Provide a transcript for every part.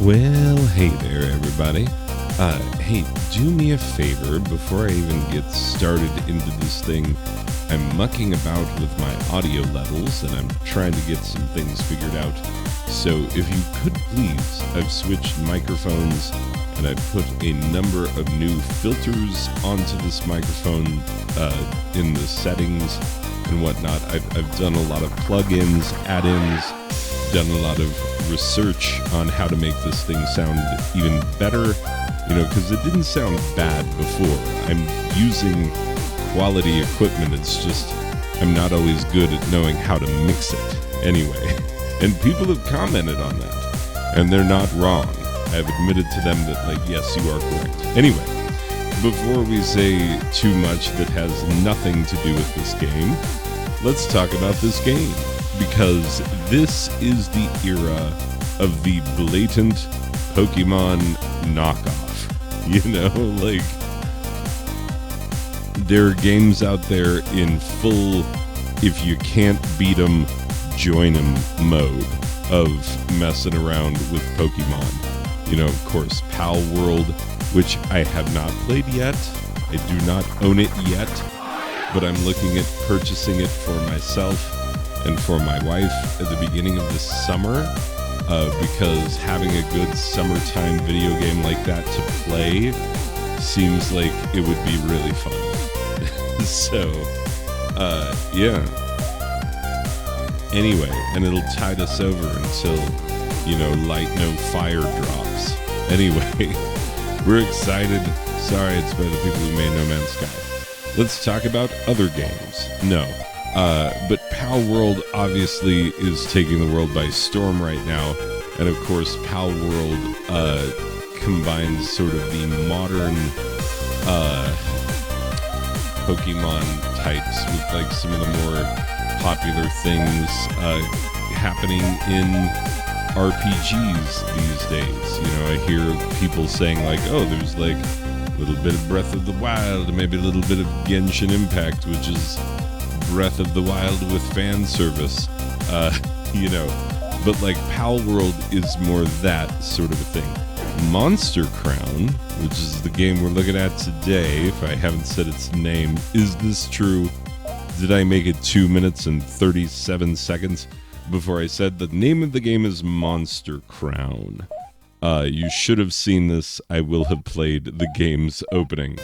Well, hey there, everybody. Hey, do me a favor before I even get started into this thing. I'm mucking about with my audio levels and I'm trying to get some things figured out. So if you could please, I've switched microphones and I've put a number of new filters onto this microphone in the settings and whatnot. I've done a lot of plugins, add-ins, done a lot of research on how to make this thing sound even better, because it didn't sound bad before. I'm using quality equipment. It's just I'm not always good at knowing how to mix it anyway. And people have commented on that, and they're not wrong. I've admitted to them that, yes, you are correct. Anyway, before we say too much that has nothing to do with this game, let's talk about this game. Because this is the era of the blatant Pokemon knockoff. There are games out there in full, if you can't beat them, join them mode of messing around with Pokemon. Of course, Pal World, which I have not played yet. I do not own it yet, but I'm looking at purchasing it for myself and for my wife at the beginning of this summer, because having a good summertime video game like that to play seems like it would be really fun. So, yeah. Anyway, and it'll tide us over until, light no fire drops. Anyway, we're excited. Sorry, it's by the people who made No Man's Sky. Let's talk about other games. No. But Pal World obviously is taking the world by storm right now. And of course, Pal World combines sort of the modern Pokemon types with some of the more popular things happening in RPGs these days. I hear people saying there's a little bit of Breath of the Wild, maybe a little bit of Genshin Impact, which is Breath of the Wild with fan service, but Pal World is more that sort of a thing. Monster Crown, which is the game we're looking at today, if I haven't said its name, is this true? Did I make it 2 minutes and 37 seconds before I said the name of the game is Monster Crown? You should have seen this. I will have played the game's opening.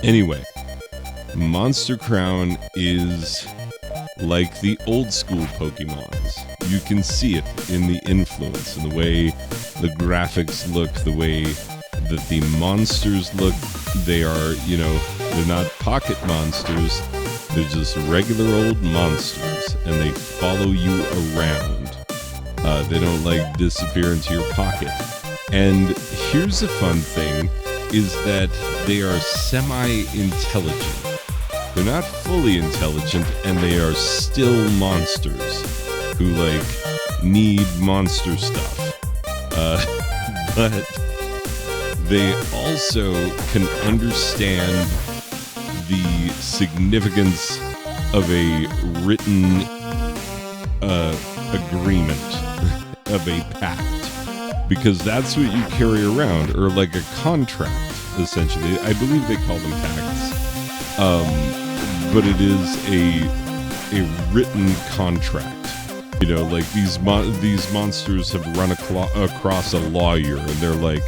Anyway, Monster Crown is like the old school Pokemons. You can see it in the influence, in the way the graphics look, the way that the monsters look. They are, they're not pocket monsters. They're just regular old monsters, and they follow you around. They don't disappear into your pocket. And here's the fun thing, is that they are semi-intelligent. They're not fully intelligent, and they are still monsters who, need monster stuff. But they also can understand the significance of a written agreement, of a pact, because that's what you carry around, or a contract, essentially. I believe they call them pacts. But it is a written contract. These monsters have run across a lawyer, and they're like,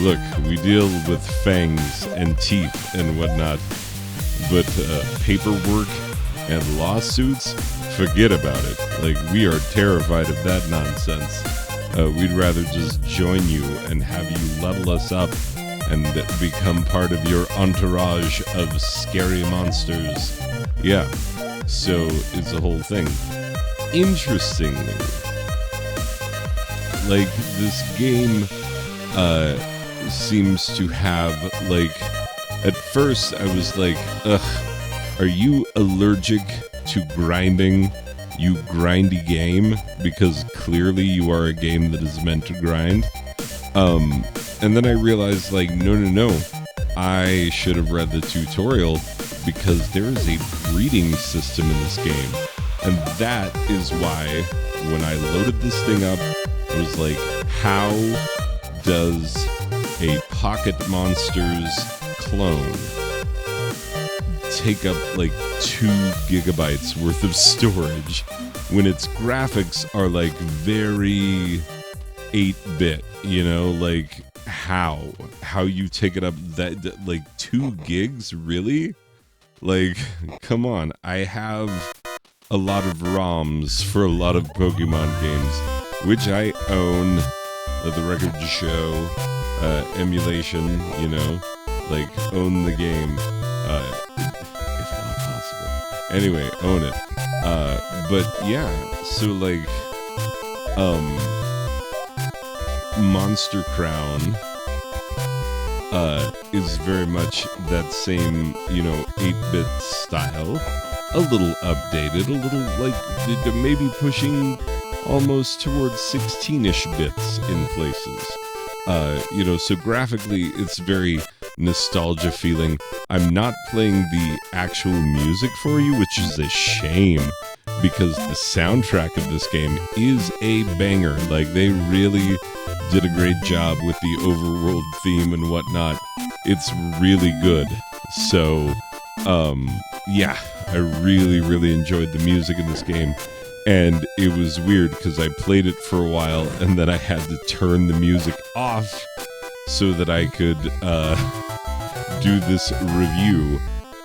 look, we deal with fangs and teeth and whatnot, but paperwork and lawsuits, forget about it. We are terrified of that nonsense. We'd rather just join you and have you level us up and become part of your entourage of scary monsters. Yeah, so it's a whole thing. Interestingly, this game seems to have, at first I was ugh, are you allergic to grinding, you grindy game? Because clearly you are a game that is meant to grind. And then I realized, no, I should have read the tutorial, because there is a breeding system in this game. And that is why, when I loaded this thing up, I was like, how does a Pocket Monsters clone take up like 2 gigabytes worth of storage when its graphics are like very 8-bit, you know, like how you take it up that like 2 gigs, really? Like, come on. I have a lot of ROMs for a lot of Pokemon games, which I own, let the record show, emulation, you know, like own the game, if not possible. Anyway, own it. But yeah, so like, Monster Crown is very much that same, you know, 8-bit style, a little updated, a little like maybe pushing almost towards 16-ish bits in places. You know, so graphically it's very nostalgia feeling. I'm not playing the actual music for you, which is a shame, because the soundtrack of this game is a banger. Like, they really did a great job with the overworld theme and whatnot. It's really good. So, yeah, I really enjoyed the music in this game. And it was weird because I played it for a while and then I had to turn the music off so that I could do this review.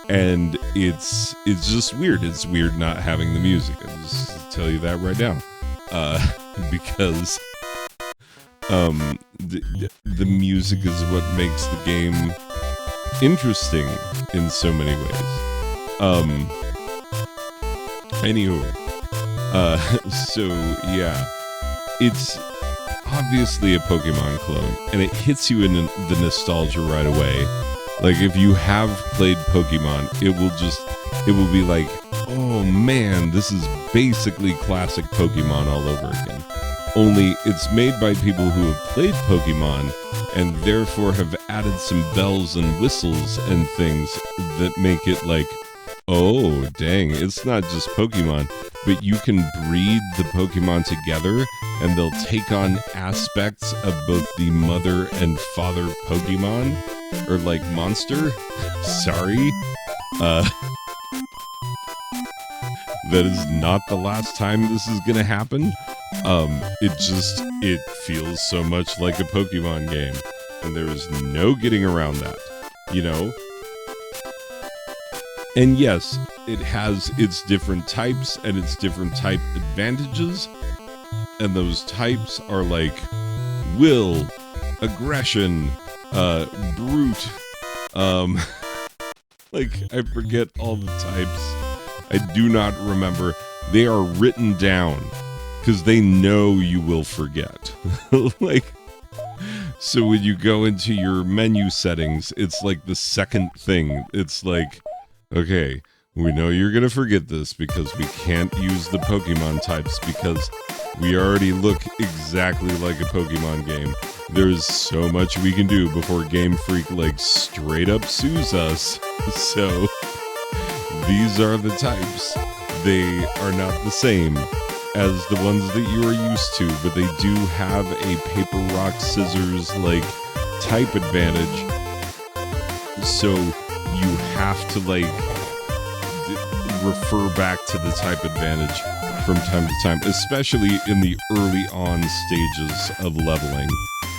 And it's just weird. It's weird not having the music. I'll just tell you that right now. Because the music is what makes the game interesting in so many ways. Anywho, so yeah, it's obviously a Pokemon clone, and it hits you in the nostalgia right away. Like, if you have played Pokemon, it will be like, oh man, this is basically classic Pokemon all over again. Only it's made by people who have played Pokemon and therefore have added some bells and whistles and things that make it like, oh, dang, it's not just Pokemon, but you can breed the Pokemon together and they'll take on aspects of both the mother and father Pokemon, or like monster. Sorry. That is not the last time this is gonna happen. It feels so much like a Pokemon game, and there is no getting around that, you know? And yes, it has its different types and its different type advantages, and those types are like will, aggression, brute, like, I forget all the types. I do not remember. They are written down because they know you will forget. Like, so when you go into your menu settings, it's like the second thing. It's like, okay, we know you're going to forget this because we can't use the Pokemon types because we already look exactly like a Pokemon game. There's so much we can do before Game Freak, like, straight up sues us. So, these are the types. They are not the same as the ones that you are used to, but they do have a paper, rock, scissors, like, type advantage. So, you have to, like, refer back to the type advantage from time to time, especially in the early on stages of leveling.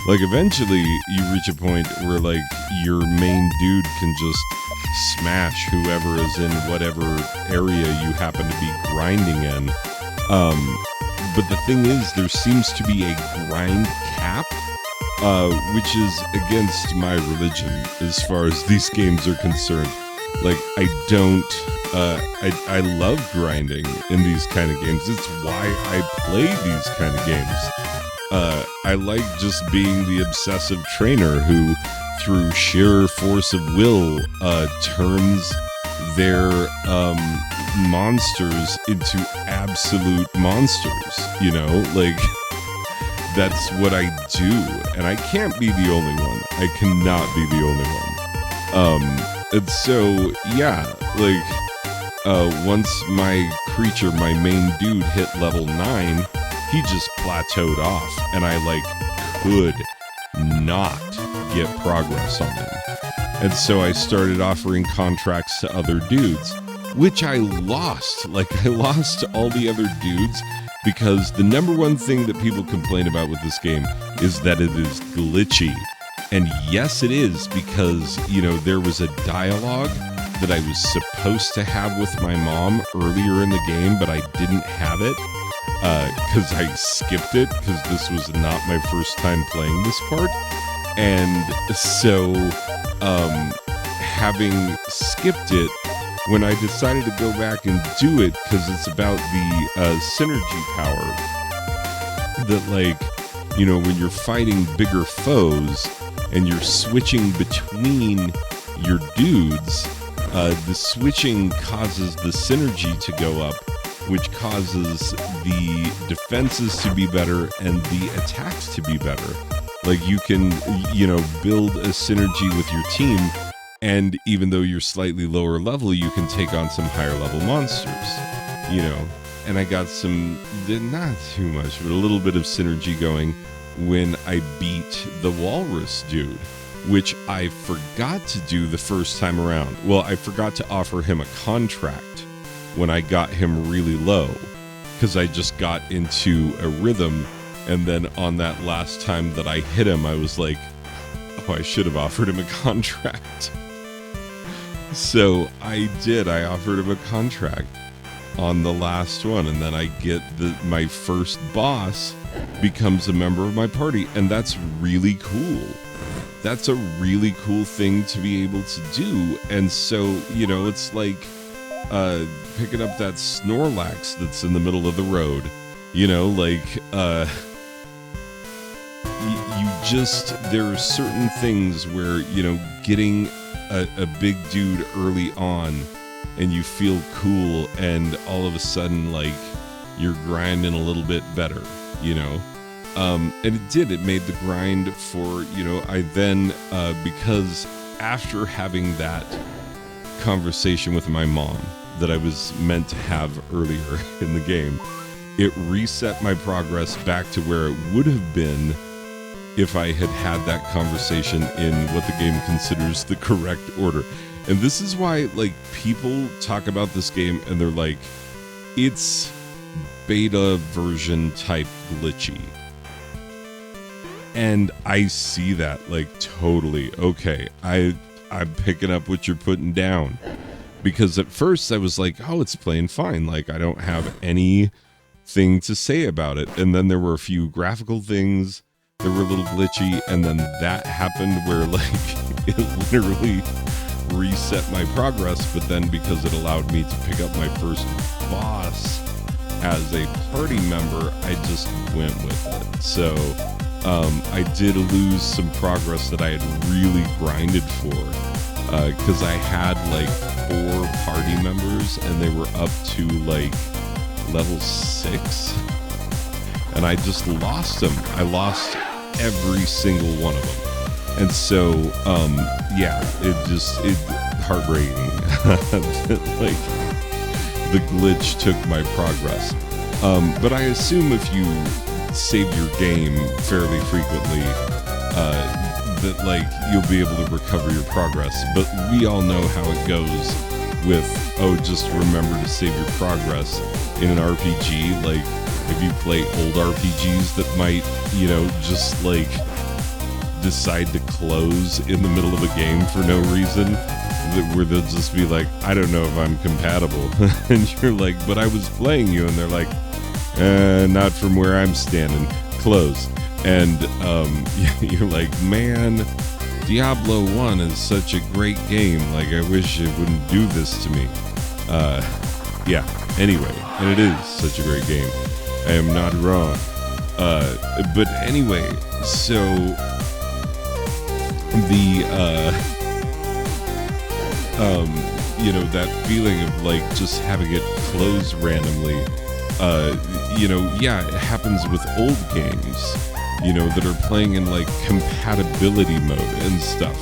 Like, eventually you reach a point where, like, your main dude can just smash whoever is in whatever area you happen to be grinding in. But the thing is, there seems to be a grind cap, which is against my religion as far as these games are concerned. Like, I don't, I love grinding in these kind of games. It's why I play these kind of games. I like just being the obsessive trainer who, through sheer force of will, turns their monsters into absolute monsters, you know? Like, that's what I do, and I can't be the only one. I cannot be the only one. And so, yeah, like, once my creature, my main dude, hit level 9, he just plateaued off, and I, like, could not get progress on him. And so I started offering contracts to other dudes, which I lost. Like, I lost to all the other dudes because the number one thing that people complain about with this game is that it is glitchy. And yes, it is, because, you know, there was a dialogue that I was supposed to have with my mom earlier in the game, but I didn't have it because I skipped it because this was not my first time playing this part. And so having skipped it, when I decided to go back and do it, because it's about the synergy power, that, like, you know, when you're fighting bigger foes and you're switching between your dudes, the switching causes the synergy to go up, which causes the defenses to be better and the attacks to be better. Like, you can, you know, build a synergy with your team, and even though you're slightly lower level, you can take on some higher level monsters, you know. And I got some, not too much, but a little bit of synergy going when I beat the walrus dude, which I forgot to do the first time around. Well, I forgot to offer him a contract when I got him really low, because I just got into a rhythm, and then on that last time that I hit him, I was like, oh, I should have offered him a contract. So I did. I offered him a contract on the last one, and then I get my first boss becomes a member of my party, and that's really cool. That's a really cool thing to be able to do. And so, you know, it's like picking up that Snorlax that's in the middle of the road, you know, like you just, there are certain things where, you know, getting a big dude early on and you feel cool, and all of a sudden, like, you're grinding a little bit better, you know. And it did. It made the grind for, you know, I then, because after having that conversation with my mom that I was meant to have earlier in the game, it reset my progress back to where it would have been if I had had that conversation in what the game considers the correct order. And this is why, like, people talk about this game and they're like, it's beta version type glitchy. And I see that, like, totally. Okay, I'm picking up what you're putting down. Because at first I was like, oh, it's playing fine. Like, I don't have anything to say about it. And then there were a few graphical things that were a little glitchy. And then that happened where, like, it literally reset my progress. But then because it allowed me to pick up my first boss as a party member, I just went with it. So I did lose some progress that I had really grinded for, because I had like 4 party members and they were up to like level 6, and I just lost them. I lost every single one of them. And so yeah, it heartbreaking. Like, the glitch took my progress. But I assume if you save your game fairly frequently, that, like, you'll be able to recover your progress. But we all know how it goes with, oh, just remember to save your progress in an RPG. Like, if you play old RPGs that might, you know, just like decide to close in the middle of a game for no reason, where they'll just be like, I don't know if I'm compatible. And you're like, but I was playing you. And they're like, not from where I'm standing. Close. And you're like, man, Diablo 1 is such a great game. Like, I wish it wouldn't do this to me. Yeah, anyway, and it is such a great game. I am not wrong. But anyway, so the you know, that feeling of like just having it close randomly, you know, yeah, it happens with old games, you know, that are playing in like compatibility mode and stuff.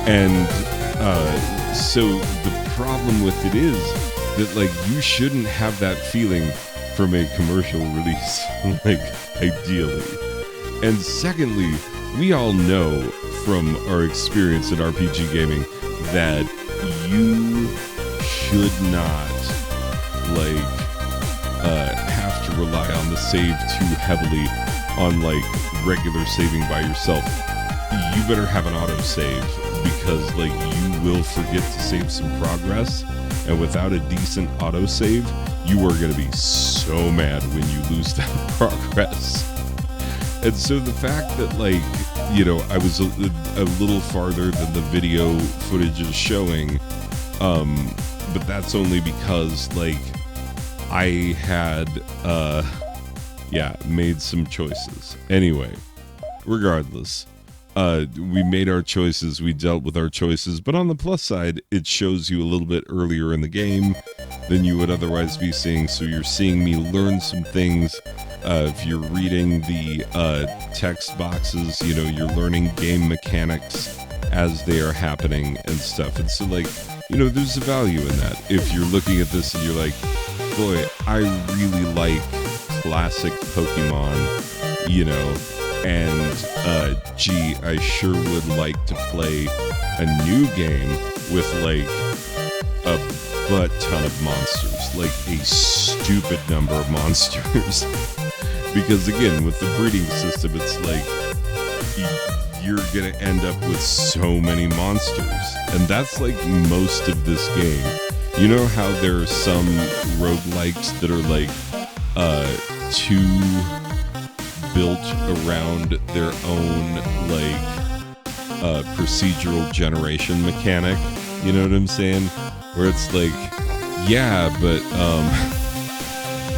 And so the problem with it is that, like, you shouldn't have that feeling from a commercial release, like, ideally. And secondly, we all know from our experience in RPG gaming that you should not have to rely on the save too heavily on regular saving by yourself. You better have an autosave, because you will forget to save some progress, and without a decent autosave, you are going to be so mad when you lose that progress. And so the fact that I was a little farther than the video footage is showing, but that's only because I had made some choices. Anyway, regardless, we made our choices, we dealt with our choices, but on the plus side, it shows you a little bit earlier in the game than you would otherwise be seeing, so you're seeing me learn some things. If you're reading the text boxes, you're learning game mechanics as they are happening and stuff. And so there's a value in that. If you're looking at this and you're like, boy, I really like classic Pokemon, and gee, I sure would like to play a new game with a butt ton of monsters, a stupid number of monsters. Because again, with the breeding system, it's you're gonna end up with so many monsters, and that's most of this game. You know how there are some roguelikes that are too built around their own procedural generation mechanic? You know what I'm saying? Where it's yeah, but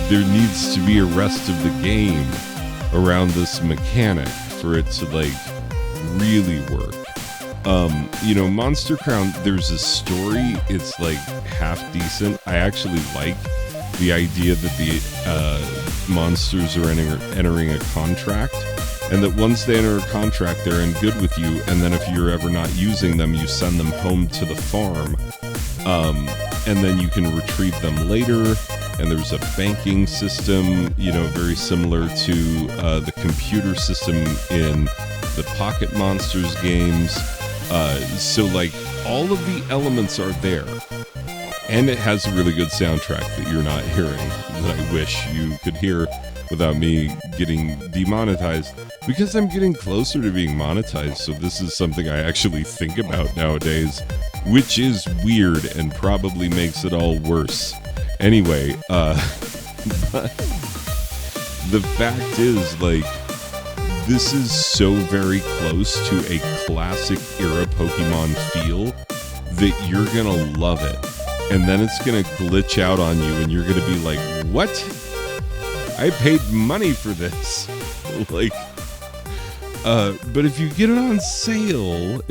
there needs to be a rest of the game around this mechanic for it to really work. Monster Crown, there's a story, it's half decent. I actually like the idea that the monsters are entering a contract, and that once they enter a contract, they're in good with you, and then if you're ever not using them, you send them home to the farm, and then you can retrieve them later. And there's a banking system, very similar to the computer system in the Pocket Monsters games. So all of the elements are there. And it has a really good soundtrack that you're not hearing, that I wish you could hear without me getting demonetized. Because I'm getting closer to being monetized, so this is something I actually think about nowadays, which is weird and probably makes it all worse. Anyway, but the fact is, this is so very close to a classic era Pokemon feel that you're gonna love it. And then it's gonna glitch out on you and you're gonna be like, what? I paid money for this. But if you get it on sale,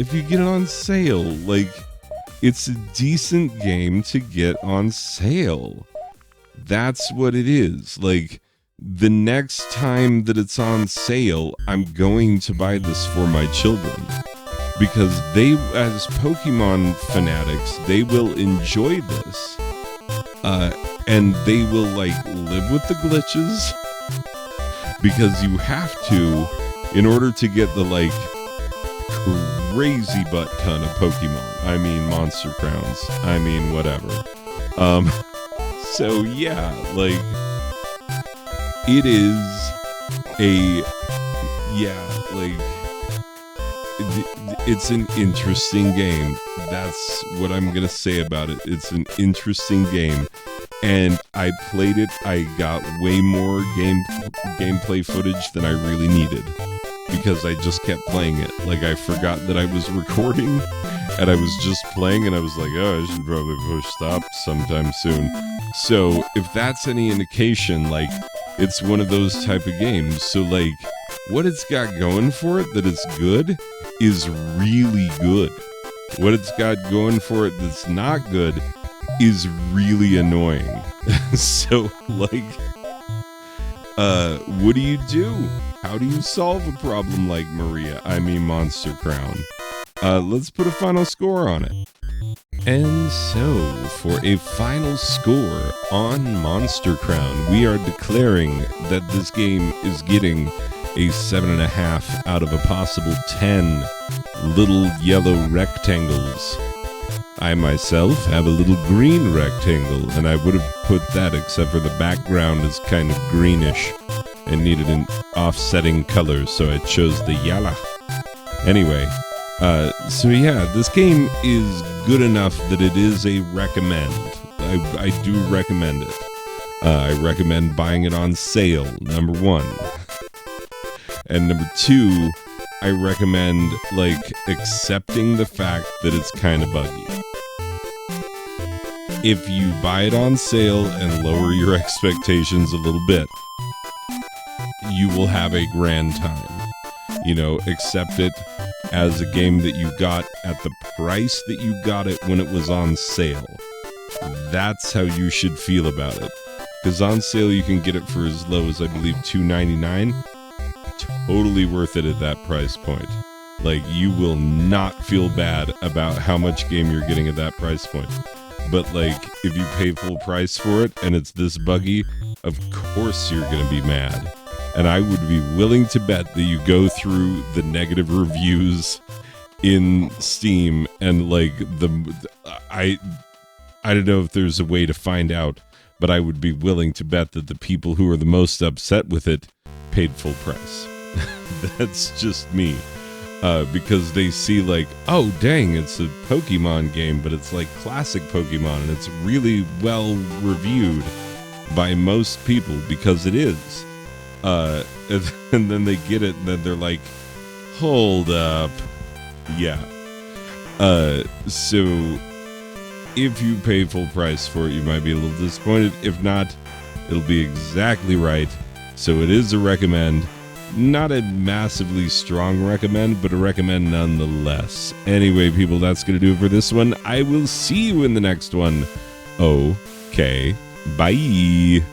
it's a decent game to get on sale. That's what it is. The next time that it's on sale, I'm going to buy this for my children. Because they, as Pokemon fanatics, they will enjoy this. And they will, live with the glitches. Because you have to, in order to get the, crazy butt ton of Pokemon. I mean, Monster Crowns. I mean, whatever. So, yeah, it is it's an interesting game. That's what I'm gonna say about it. It's an interesting game. And I played it, I got way more gameplay footage than I really needed. Because I just kept playing it. I forgot that I was recording, and I was just playing, and I was like, oh, I should probably push stop sometime soon. So, if that's any indication, it's one of those type of games. So, what it's got going for it that it's good is really good. What it's got going for it that's not good is really annoying. So, what do you do? How do you solve a problem like Monster Crown? Let's put a final score on it. And so, for a final score on Monster Crown, we are declaring that this game is getting a 7.5 out of a possible 10 little yellow rectangles. I myself have a little green rectangle, and I would have put that except for the background is kind of greenish and needed an offsetting color, so I chose the yellow. Anyway, so yeah, this game is good enough that it is a recommend. I do recommend it. I recommend buying it on sale, number one. And number two, I recommend, accepting the fact that it's kind of buggy. If you buy it on sale and lower your expectations a little bit, you will have a grand time. Accept it as a game that you got at the price that you got it when it was on sale. That's how you should feel about it. Because on sale you can get it for as low as, I believe, $2.99. Totally worth it at that price point. You will not feel bad about how much game you're getting at that price point. But, if you pay full price for it and it's this buggy, of course you're going to be mad. And I would be willing to bet that you go through the negative reviews in Steam and, I don't know if there's a way to find out, but I would be willing to bet that the people who are the most upset with it paid full price. That's just me. Because they see oh dang, it's a Pokemon game, but it's classic Pokemon, and it's really well reviewed by most people because it is. And then they get it, and then they're like, hold up. Yeah. So if you pay full price for it, you might be a little disappointed. If not, it'll be exactly right. So it is a recommend. Not a massively strong recommend, but a recommend nonetheless. Anyway, people, that's going to do it for this one. I will see you in the next one. Okay, bye.